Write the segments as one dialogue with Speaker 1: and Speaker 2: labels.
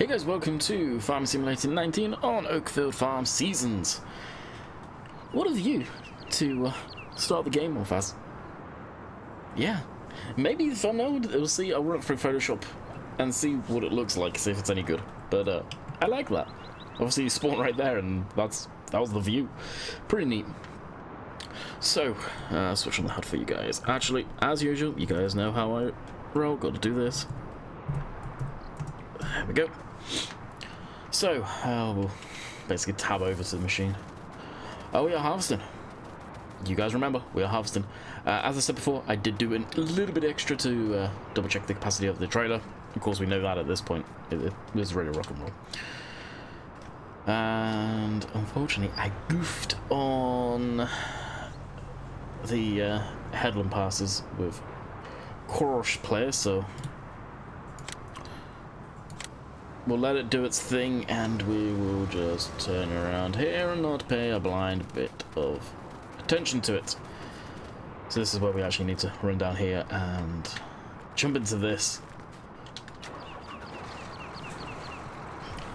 Speaker 1: Hey guys, welcome to Farm Simulator 19 on Oakfield Farm Seasons. What have you to start the game off as? Yeah, maybe the thumbnail, we'll see. I'll run it through Photoshop and see what it looks like, see if it's any good. But I like that. Obviously you spawn right there and that was the view. Pretty neat. So, switch on the HUD for you guys. Actually, as usual, you guys know how I roll, gotta do this. There we go. So, we'll basically tab over to the machine. Oh, we are harvesting. You guys remember, we are harvesting. As I said before, I did do a little bit extra to double check the capacity of the trailer. Of course, we know that at this point. It was really rock and roll. And unfortunately, I goofed on the headland passes with course player, so we'll let it do its thing, and we will just turn around here and not pay a blind bit of attention to it. So this is where we actually need to run down here and jump into this.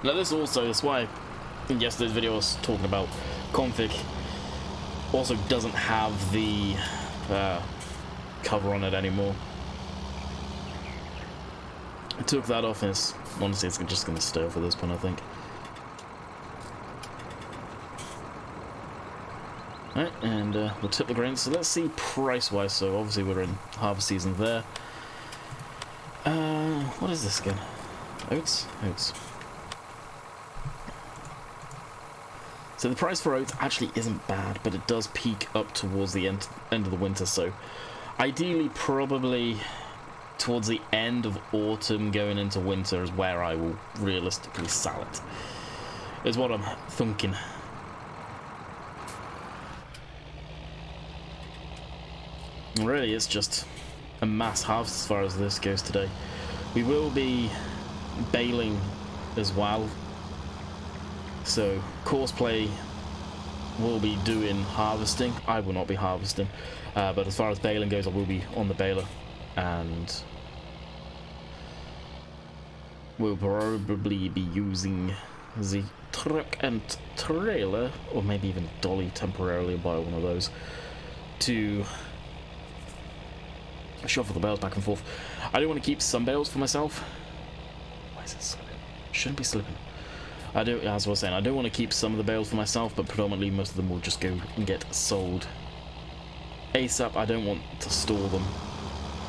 Speaker 1: Now this also, that's why in yesterday's video I was talking about config also doesn't have the cover on it anymore. I took that off and honestly it's just going to stay for this point, I think. Alright, and we'll tip the grain. So let's see price-wise. So obviously we're in harvest season there. What is this again? Oats? Oats. So the price for oats actually isn't bad, but it does peak up towards the end of the winter. So ideally, probably towards the end of autumn going into winter is where I will realistically sell it, is what I'm thinking. Really, it's just a mass harvest as far as this goes today. We will be baling as well, so course play will be doing harvesting. I will not be harvesting, but as far as baling goes, I will be on the baler, and we'll probably be using the truck and trailer, or maybe even dolly temporarily, buy one of those, to shuffle the bales back and forth. I do want to keep some bales for myself. Why is it slipping? Shouldn't be slipping. As I was saying, I do want to keep some of the bales for myself, but predominantly most of them will just go and get sold ASAP. I don't want to store them.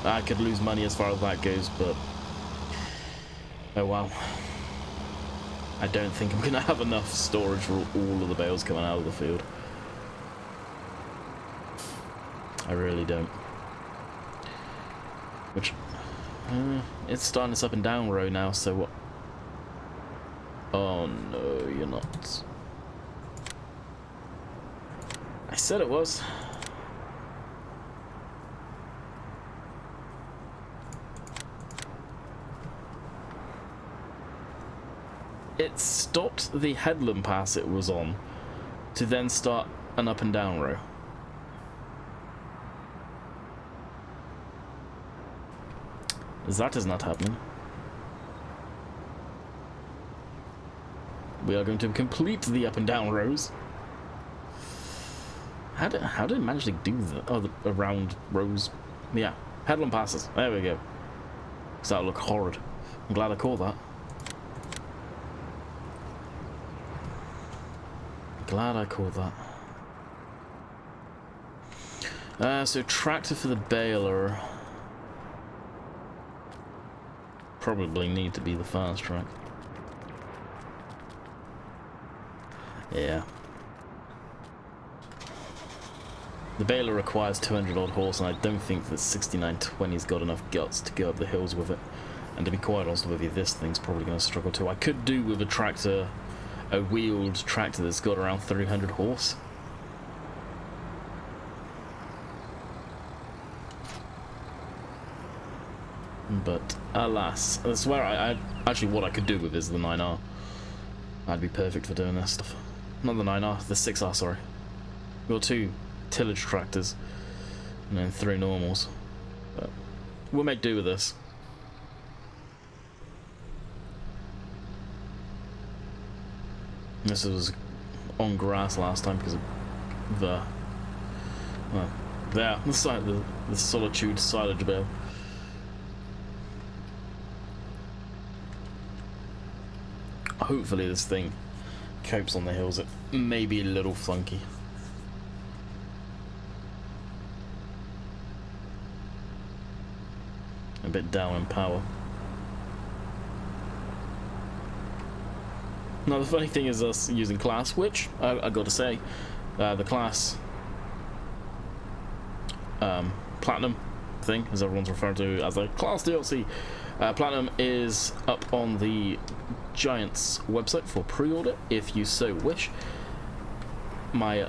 Speaker 1: I could lose money as far as that goes, but oh well. I don't think I'm going to have enough storage for all of the bales coming out of the field. I really don't. Which, it's starting this up and down row now, so what? Oh no, you're not. I said it was. It stopped the headland pass it was on to then start an up and down row. That is not happening. We are going to complete the up and down rows. How did it manage to do that? Oh, the around rows. Yeah, headland passes. There we go. Because that'll look horrid. I'm glad I caught that. Glad I caught that. So tractor for the baler. Probably need to be the fast track. Yeah. The baler requires 200 odd horse, and I don't think the 6920's got enough guts to go up the hills with it. And to be quite honest with you, this thing's probably going to struggle too. I could do with a tractor, a wheeled tractor that's got around 300 horse. But alas, I swear I actually what I could do with is the 9R. That'd be perfect for doing this stuff. Not the 9R, the 6R, sorry. We've got 2 tillage tractors and then 3 normals. But we'll make do with this. This was on grass last time because of the, well, there, the side, the Solitude silage bale. Hopefully this thing copes on the hills. It may be a little funky. A bit down in power. Now the funny thing is us using class, which I got to say, the class platinum thing, as everyone's referring to as a class DLC, platinum is up on the Giants website for pre-order if you so wish. My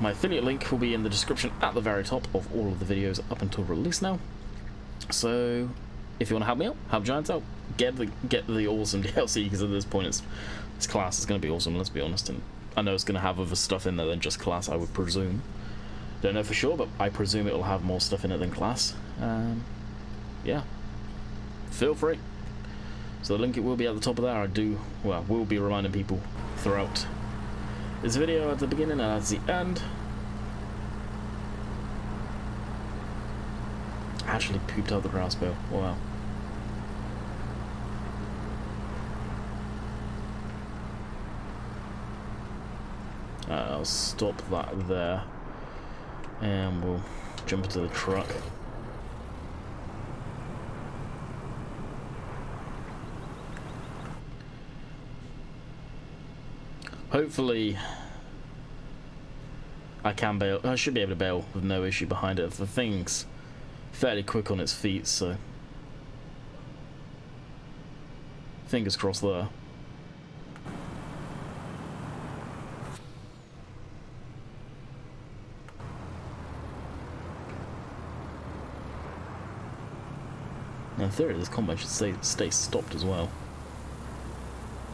Speaker 1: affiliate link will be in the description at the very top of all of the videos up until release now. So if you want to help me out, help Giants out, get the awesome DLC, because at this point this class is going to be awesome, let's be honest, and I know it's going to have other stuff in there than just class, I would presume. Don't know for sure, but I presume it will have more stuff in it than class. Yeah, feel free. So the link, it will be at the top of there. We'll be reminding people throughout this video at the beginning and at the end. I actually pooped out the grass bale. Wow. I'll stop that there, and we'll jump into the truck. Hopefully I can bail. I should be able to bail with no issue behind it. The thing's fairly quick on its feet, so fingers crossed there. In theory, this combine should stay stopped as well.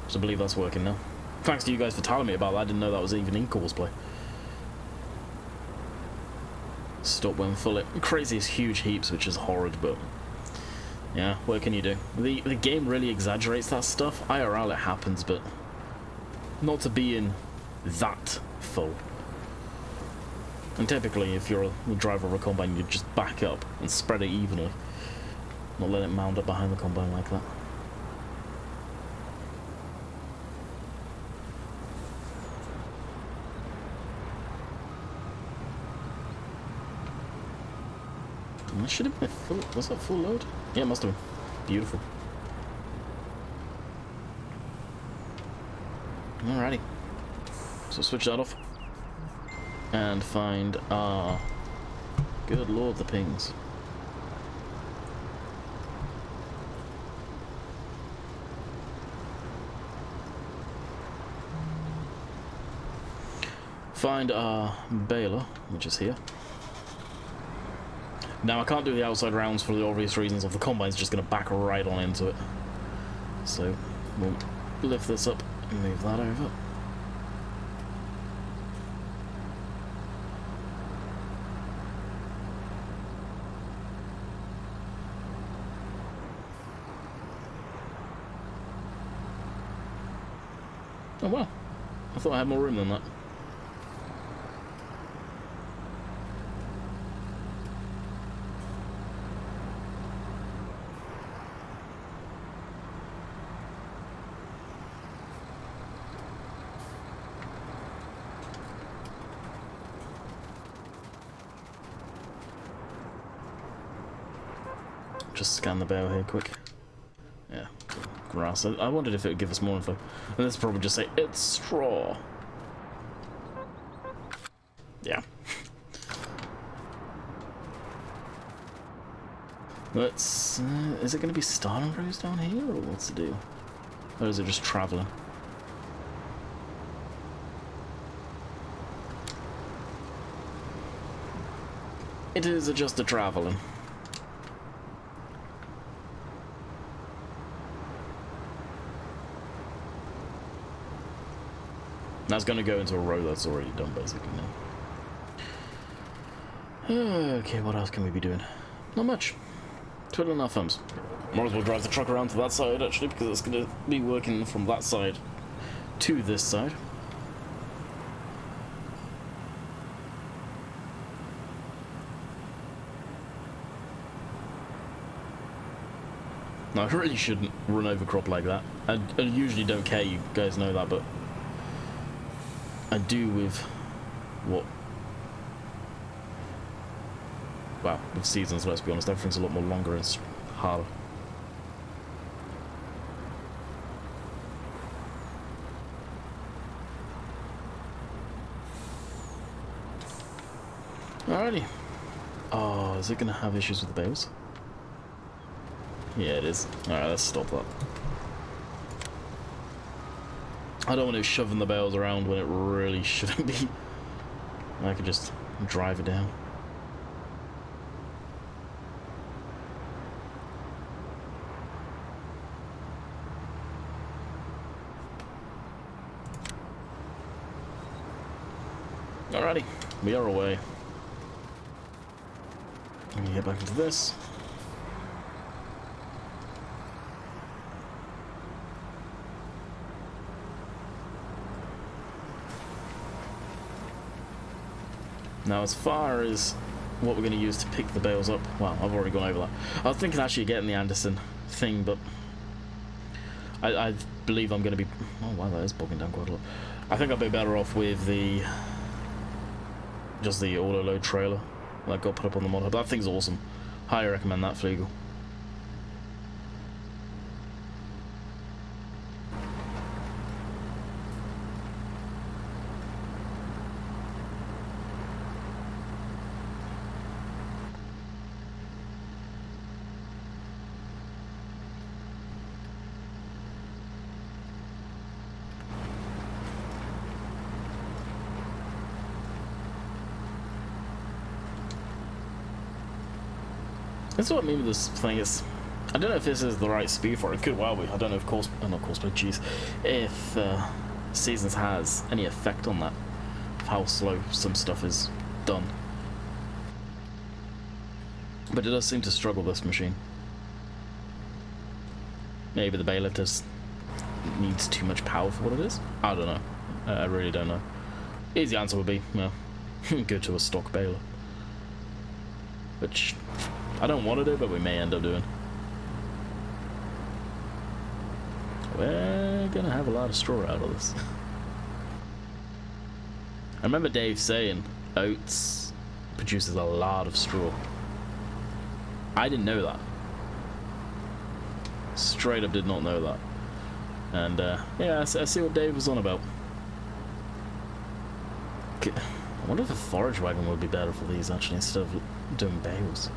Speaker 1: So I believe that's working now. Thanks to you guys for telling me about that. I didn't know that was even in Cosplay. Stop when full. It craziest huge heaps, which is horrid, but yeah, what can you do? The game really exaggerates that stuff. IRL it happens, but not to be in that full. And typically, if you're a driver of a combine, you just back up and spread it evenly. Not let it mound up behind the combine like that. That should have been full. Was that full load? Yeah, it must have been. Beautiful. Alrighty. So switch that off. And find our... Good lord, the pings. Find our baler, which is here. Now I can't do the outside rounds for the obvious reasons of the combine's just going to back right on into it. So we'll lift this up and move that over. Oh wow, I thought I had more room than that. Just scan the bale here quick. Yeah, grass. I wondered if it would give us more info. And this probably just say, it's straw. Yeah. Let's... is it going to be starting rows down here, or what's the deal? Or is it just travelling? It is just a travelling. That's going to go into a row that's already done, basically, now. Okay, what else can we be doing? Not much. Twiddling our thumbs. Might as well drive the truck around to that side, actually, because it's going to be working from that side to this side. No, I really shouldn't run over crop like that. I usually don't care, you guys know that, but I do with what... Well, with seasons, let's be honest, everything's a lot more longer and harder. Alrighty. Oh, is it going to have issues with the bales? Yeah, it is. Alright, let's stop that. I don't want it shoving the bales around when it really shouldn't be. I could just drive it down. Alrighty, we are away. Let me get back into this. Now, as far as what we're going to use to pick the bales up, well, I've already gone over that. I was thinking actually getting the Anderson thing, but I believe I'm going to be... Oh, wow, that is bogging down quite a lot. I think I'll be better off with the... just the auto-load trailer that got put up on the mod hub. That thing's awesome. Highly recommend that, Flegel. That's what I mean with this thing. Is I don't know if this is the right speed for it. It could well be. I don't know if not Courseplay, jeez. If Seasons has any effect on that, of how slow some stuff is done. But it does seem to struggle, this machine. Maybe the baler just needs too much power for what it is. I don't know. I really don't know. Easy answer would be, well, go to a stock baler. Which I don't want to do, but we may end up doing. We're gonna have a lot of straw out of this. I remember Dave saying oats produces a lot of straw. I didn't know that. Straight up did not know that. And yeah, I see what Dave was on about. I wonder if a forage wagon would be better for these actually, instead of doing bales.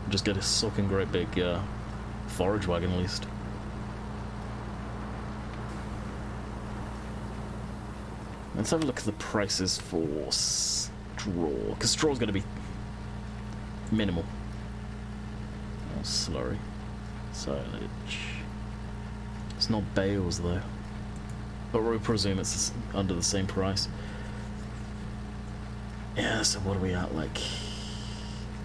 Speaker 1: Just get a sucking great big forage wagon at least. Let's have a look at the prices for straw, because straw is going to be minimal. Oh, slurry. Silage. It's not bales though. But we presume it's under the same price. Yeah, so what are we at, like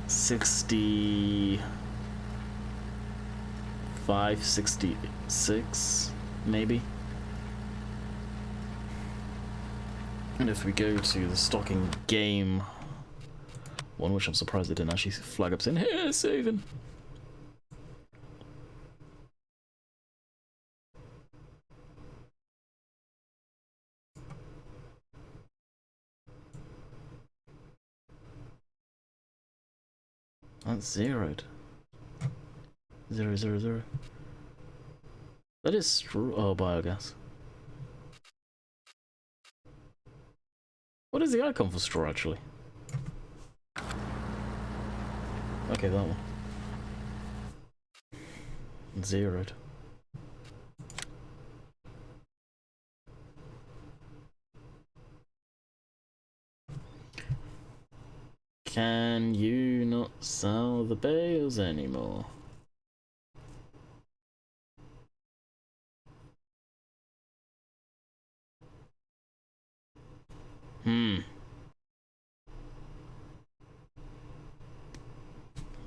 Speaker 1: 65, 66 maybe? And if we go to the stocking game one, which I'm surprised they didn't actually flag up saying, here, saving. That's zeroed. 0, 0, 0. That is straw. Oh, biogas. What is the icon for straw actually? Okay, that one. Zeroed. Can you not sell the bales anymore?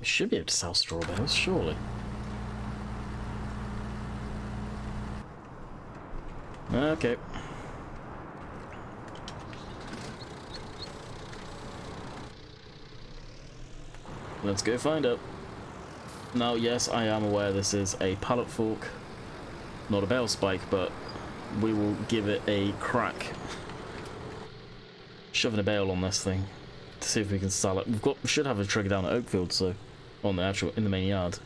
Speaker 1: You should be able to sell straw bales, surely. Okay. Let's go find out. Now, yes, I am aware this is a pallet fork, not a bale spike, but we will give it a crack. Shoving a bale on this thing to see if we can sell it. We should have a trigger down at Oakfield, so in the main yard.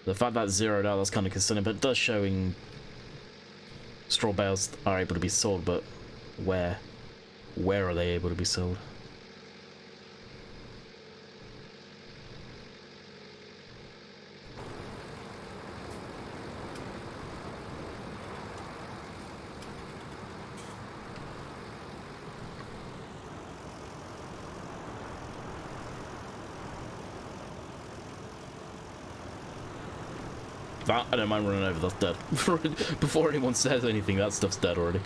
Speaker 1: The fact that's zeroed out, that's kind of concerning, but it does showing straw bales are able to be sold, but where are they able to be sold? That, I don't mind running over, that's dead. Before anyone says anything, that stuff's dead already.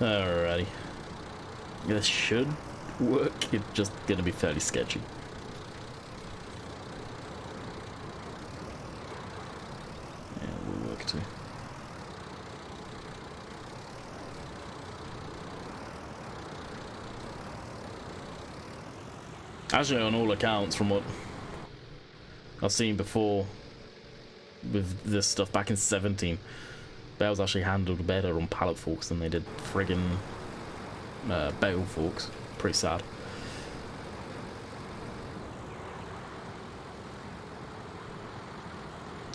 Speaker 1: Alrighty. This should work, it's just gonna be fairly sketchy. Yeah, it will work too. Actually, on all accounts, from what I've seen before, with this stuff back in 17, bales actually handled better on pallet forks than they did friggin' bale forks. Pretty sad.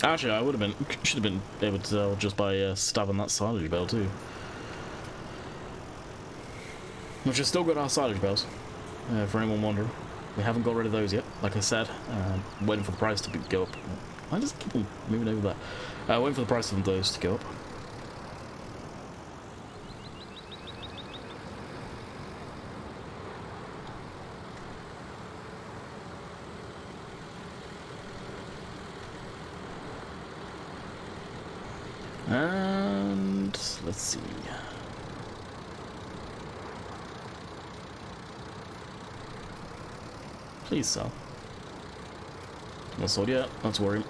Speaker 1: Actually, I should have been able to tell just by stabbing that silage bale too. Which has still got our silage bales, for anyone wondering. We haven't got rid of those yet, like I said. Waiting for the price to go up. I just keep on moving over there. Waiting for the price of those to go up. And let's see. Please sell. Not sold yet, not to worry.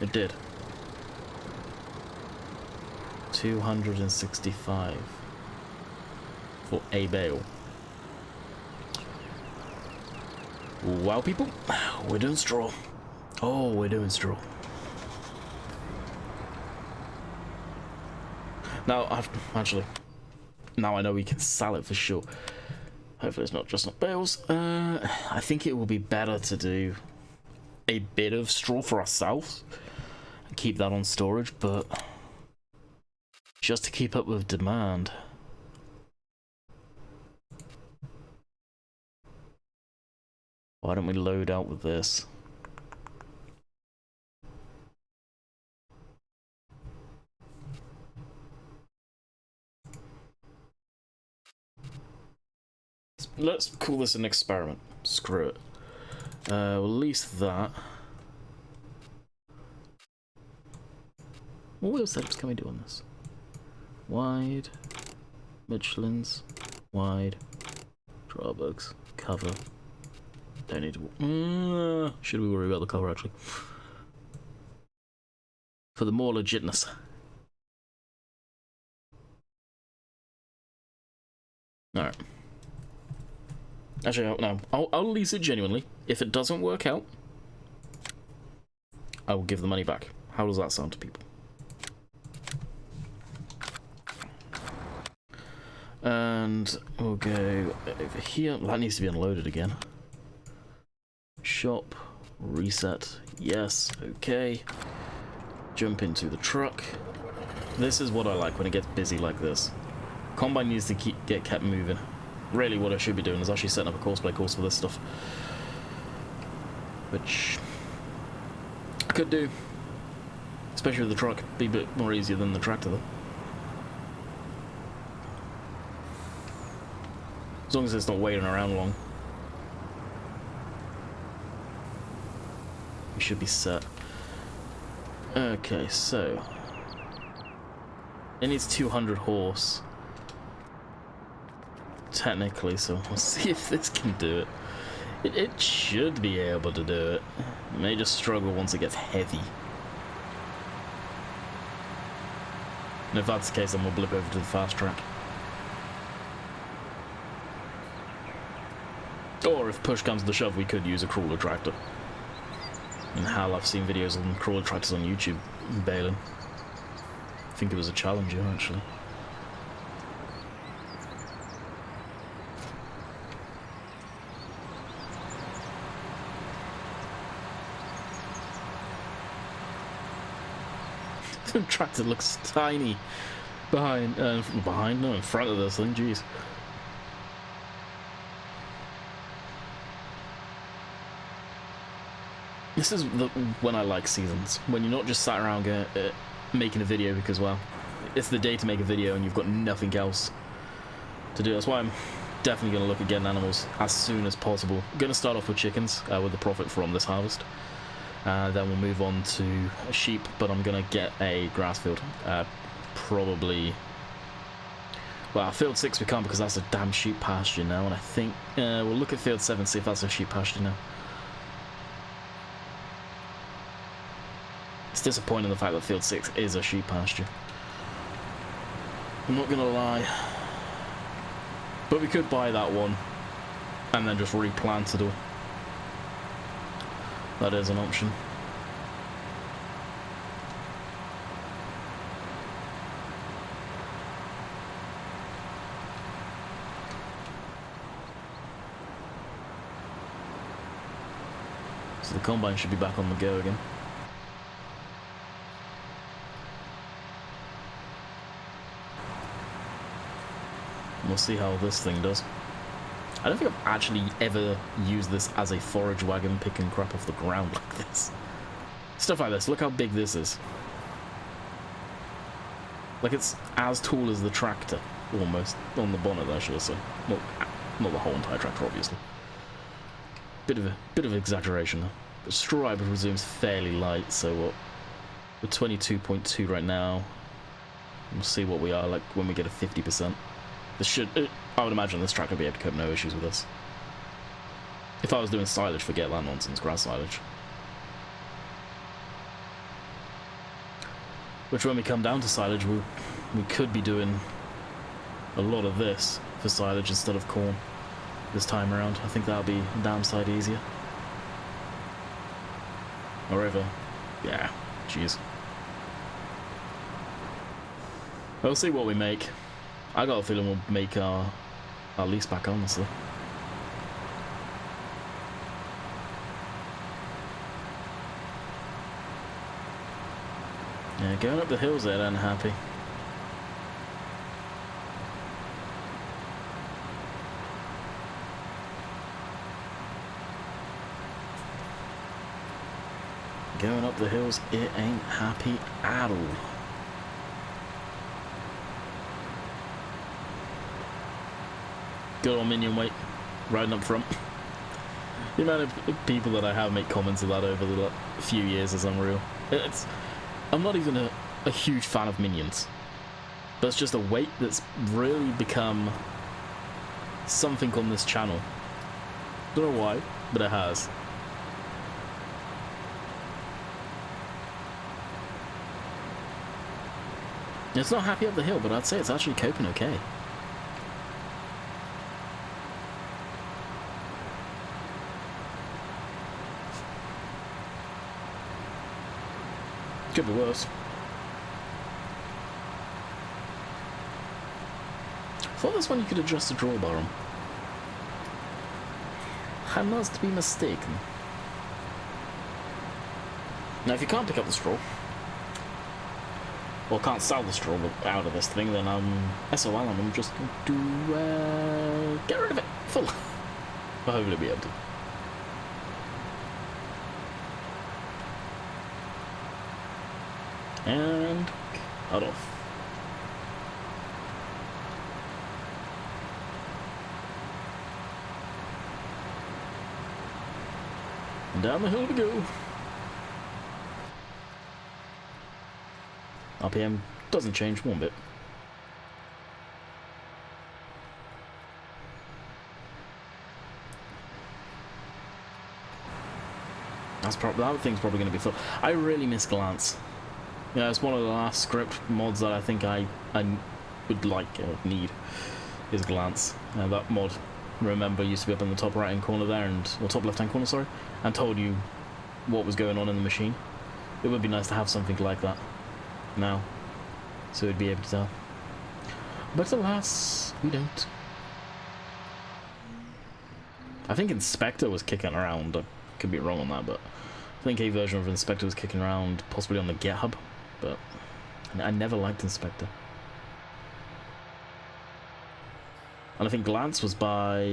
Speaker 1: It did. 265 for a bale. Wow, people, we're doing straw. Oh, we're doing straw. Now, now I know we can sell it for sure. Hopefully it's not just not bales. I think it will be better to do a bit of straw for ourselves and keep that on storage, but just to keep up with demand. Why don't we load out with this? Let's call this an experiment. Screw it. We'll lease that. What wheel setups can we do on this? Wide, Michelin's, wide, drawbacks, cover. Don't need to. Should we worry about the cover actually? For the more legitness. Alright. Actually, no. I'll lease it genuinely. If it doesn't work out, I will give the money back. How does that sound to people? And we'll go over here. That needs to be unloaded again. Shop. Reset. Yes. Okay. Jump into the truck. This is what I like when it gets busy like this. Combine needs to get kept moving. Really what I should be doing is actually setting up a cosplay course for this stuff. Which I could do. Especially with the truck. Be a bit more easier than the tractor though. As long as it's not waiting around long. We should be set. Okay, so it needs 200 horse. Technically, so we'll see if this can do it. It should be able to do it. It may just struggle once it gets heavy. And if that's the case, then we'll blip over to the fast track. Or if push comes to shove, we could use a crawler tractor. And hell, I've seen videos on crawler tractors on YouTube bailing. I think it was a Challenger, actually. The tractor looks tiny behind, no, in front of this thing, jeez. This is when I like seasons, when you're not just sat around making a video because, well, it's the day to make a video and you've got nothing else to do. That's why I'm definitely going to look at getting animals as soon as possible. I'm going to start off with chickens with the profit from this harvest. Then we'll move on to sheep, but I'm going to get a grass field. Probably... Well, field 6 we can't because that's a damn sheep pasture now, and I think we'll look at field 7, see if that's a sheep pasture now. It's disappointing the fact that field 6 is a sheep pasture. I'm not going to lie. But we could buy that one and then just replant it all. That is an option. So the combine should be back on the go again. We'll see how this thing does. I don't think I've actually ever used this as a forage wagon picking crap off the ground like this. Stuff like this. Look how big this is. Like, it's as tall as the tractor, almost, on the bonnet, I should say. Well, not the whole entire tractor, obviously. Bit of exaggeration though. But straw, I presume, is fairly light, so what? We're 22.2 right now. We'll see what we are like when we get a 50%. This should... I would imagine this tractor will be able to cope no issues with this. If I was doing silage, forget that nonsense, grass silage. Which, when we come down to silage, we could be doing a lot of this for silage instead of corn this time around. I think that'll be damn sight easier. However, yeah, jeez. We'll see what we make. I got a feeling we'll make our lease back, honestly. Yeah, going up the hills there, then happy. Going up the hills, it ain't happy at all. Good old minion weight, riding up front. The amount of people that I have make comments of that over the few years is unreal. I'm not even a huge fan of minions, but it's just a weight that's really become something on this channel. Don't know why, but it has. It's not happy up the hill, but I'd say it's actually coping okay. Could be worse. I thought this one you could adjust the drawbar on. I must be mistaken. Now, if you can't pick up the straw, or can't sell the straw out of this thing, then SOL, I'm just going to get rid of it full. But hopefully be able to. And cut off. And down the hill we go. RPM doesn't change one bit. That thing's probably going to be fun. I really miss Glance. Yeah, it's one of the last script mods that I think I would like need is Glance. That mod, remember, used to be up in the top right hand corner there, or top left hand corner, sorry, and told you what was going on in the machine. It would be nice to have something like that now, so we'd be able to tell. But alas, we don't. I think Inspector was kicking around. I could be wrong on that, but I think a version of Inspector was kicking around, possibly on the GitHub. But I never liked Inspector. And I think Glance was by...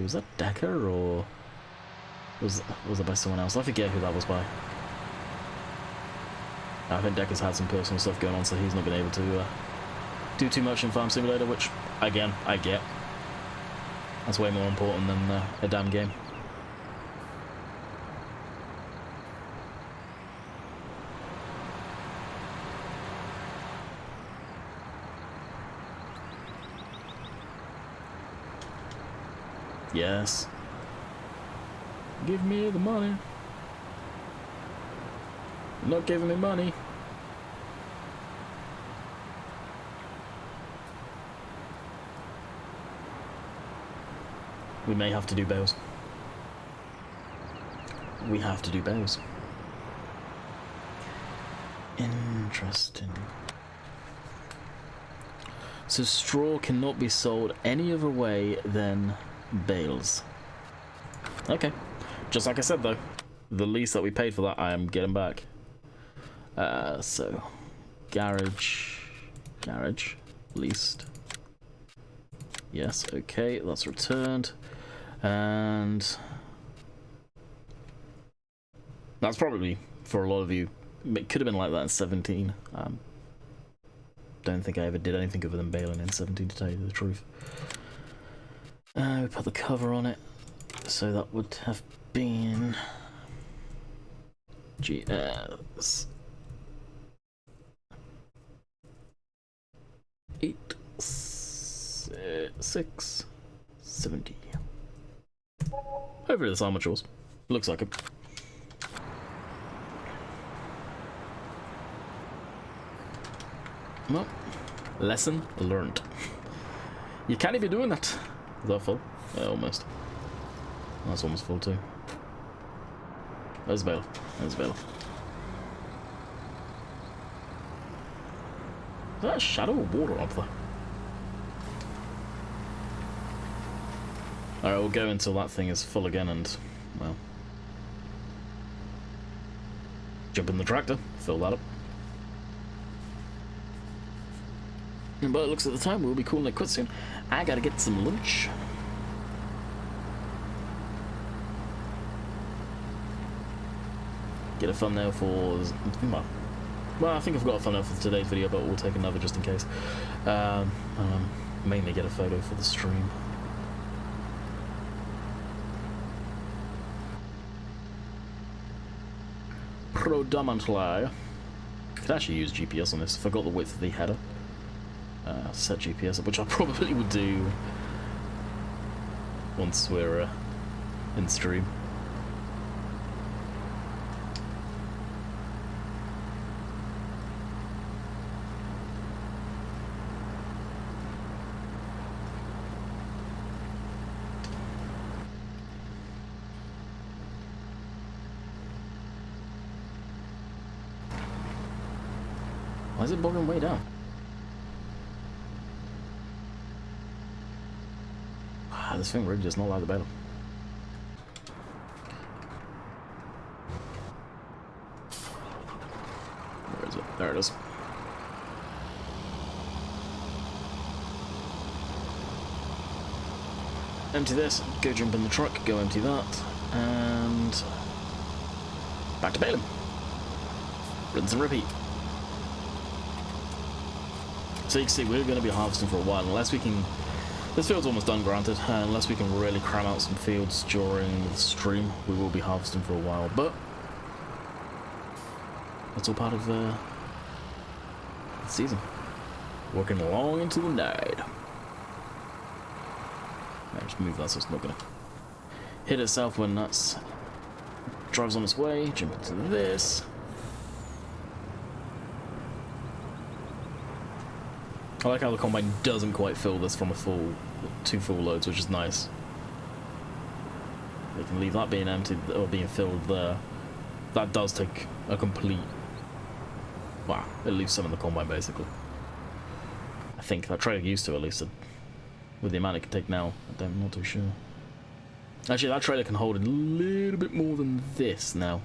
Speaker 1: was that Decker, or was it by someone else? I forget who that was by. I think Decker's had some personal stuff going on, so he's not been able to do too much in Farm Simulator, which, again, I get. That's way more important than a damn game. Yes. Give me the money. You're not giving me money. We may have to do bows. We have to do bows. Interesting. So straw cannot be sold any other way than bales. Okay. Just like I said though, the lease that we paid for that I am getting back. So garage, leased. Yes, okay, that's returned. And that's probably, for a lot of you, it could have been like that in 17. Don't think I ever did anything other than baling in 17, to tell you the truth. We put the cover on it, so that would have been GS 8670. Hopefully this armature's. Looks like it. Well, lesson learned. You can't be doing that. Is that full? Yeah, almost. That's almost full too. There's a bale. There's a bale. Is that a shadow of water up there? Alright, we'll go until that thing is full again and, well, jump in the tractor, fill that up. But it looks at the time we'll be calling it quits soon. I gotta get some lunch. Get a thumbnail for... well, I think I've got a thumbnail for today's video, but we'll take another just in case. Mainly get a photo for the stream. Predominantly. Could actually use GPS on this. Forgot the width of the header. Set GPS up, which I probably would do once we're in stream. Why is it bogging way down? This thing really does not like the battle. Where is it? There it is. Empty this, go jump in the truck, go empty that, and back to baling. Rinse and repeat. So you can see we're going to be harvesting for a while, unless we can... This field's almost done, granted, unless we can really cram out some fields during the stream, we will be harvesting for a while, but that's all part of the season. Working along into the night. I'll just move that so it's not going to hit itself when that's drive's on its way. Jump into this. I like how the combine doesn't quite fill this from two full loads, which is nice. We can leave that being empty or being filled there. That does take a complete... Wow, it leaves some in the combine basically. I think that trailer used to, at least, with the amount it can take now. I'm not too sure. Actually, that trailer can hold a little bit more than this now.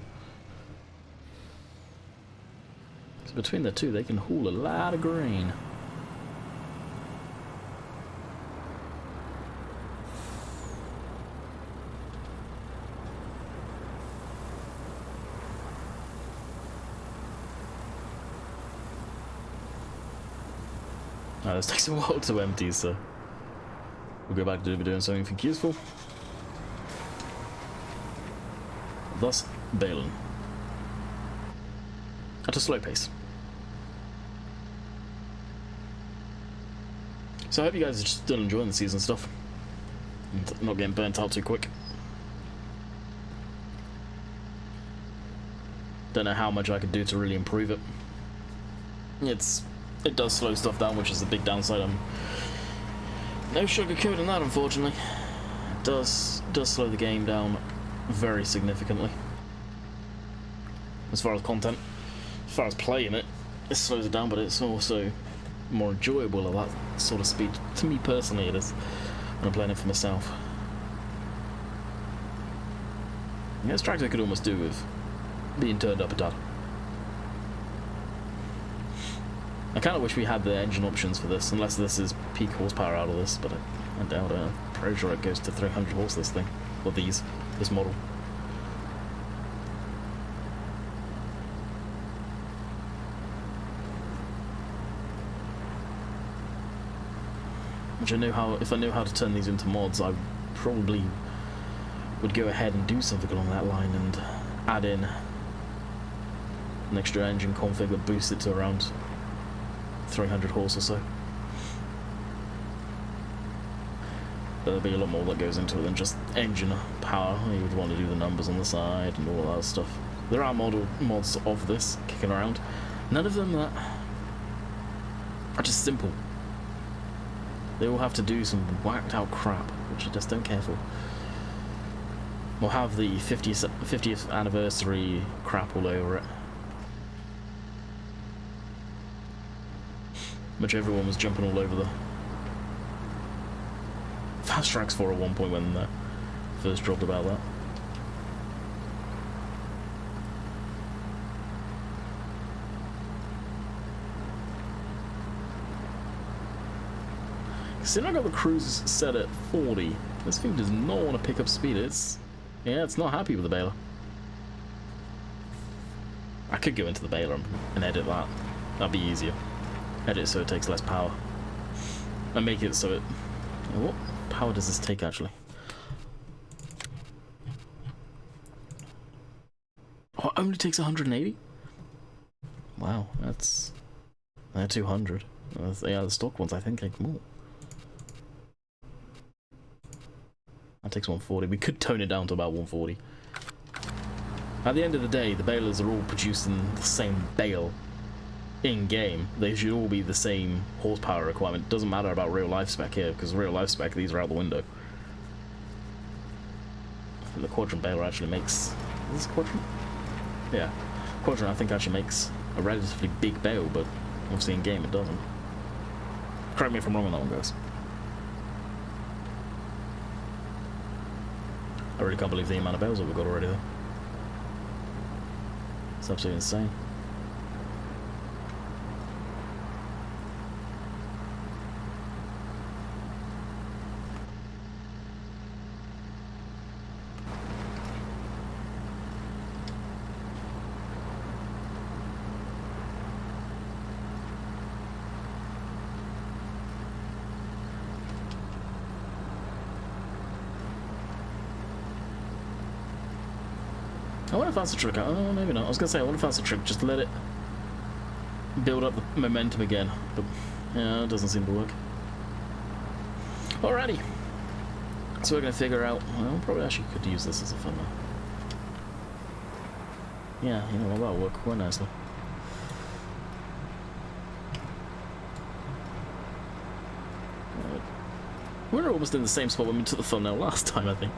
Speaker 1: So between the two, they can haul a lot of grain. This takes a while to empty, so we'll go back to doing something useful. Thus, baling. At a slow pace. So I hope you guys are still enjoying the season stuff. And not getting burnt out too quick. Don't know how much I could do to really improve it. It does slow stuff down, which is the big downside. No sugarcoating that, unfortunately. It does slow the game down very significantly. As far as content, as far as playing it, it slows it down, but it's also more enjoyable at that sort of speed. To me personally, it is when I'm playing it for myself. Yeah, this tractor could almost do with being turned up a tad. I kind of wish we had the engine options for this, unless this is peak horsepower out of this, but I doubt it. I'm pretty sure it goes to 300 horse, this thing. Or this model. Which if I knew how to turn these into mods, I probably would go ahead and do something along that line and add in an extra engine config that boosts it to around 300 horse or so. But there'll be a lot more that goes into it than just engine power. You would want to do the numbers on the side and all that stuff. There are mods of this kicking around. None of them that are just simple. They all have to do some whacked out crap, which I just don't care for. We'll have the 50th anniversary crap all over it. Which everyone was jumping all over the Fast Tracks for at one point when they first dropped about that. Considering I got the cruise set at 40, this thing does not want to pick up speed. It's not happy with the baler. I could go into the baler and edit that. That'd be easier. Edit so it takes less power. And make it so it... What power does this take, actually? Oh, it only takes 180? Wow, that's... They're 200. Yeah, the stock ones, I think, take more. That takes 140. We could tone it down to about 140. At the end of the day, the balers are all producing the same bale in-game. They should all be the same horsepower requirement. It doesn't matter about real life spec here, because real life spec, these are out the window. And the quadrant baler actually makes... Is this quadrant? Yeah. Quadrant, I think, actually makes a relatively big bale, but obviously in-game it doesn't. Correct me if I'm wrong on that one, guys. I really can't believe the amount of bales that we've got already, though. It's absolutely insane. I wonder if that's a trick. Oh, maybe not. I was going to say, I wonder if that's a trick. Just let it build up the momentum again. But, yeah, it doesn't seem to work. Alrighty. So we're going to figure out... Well, probably actually could use this as a funnel. Yeah, you know, well, that'll work quite nicely. We're almost in the same spot when we took the thumbnail last time, I think.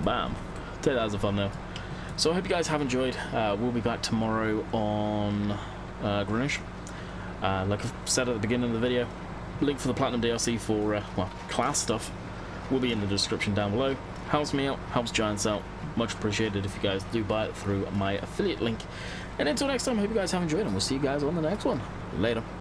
Speaker 1: Bam. Take that as a thumbnail. So I hope you guys have enjoyed. We'll be back tomorrow on Greenwich. Like I said at the beginning of the video, link for the Platinum DLC for, well, class stuff will be in the description down below. Helps me out, helps Giants out. Much appreciated if you guys do buy it through my affiliate link. And until next time, I hope you guys have enjoyed, and we'll see you guys on the next one. Later.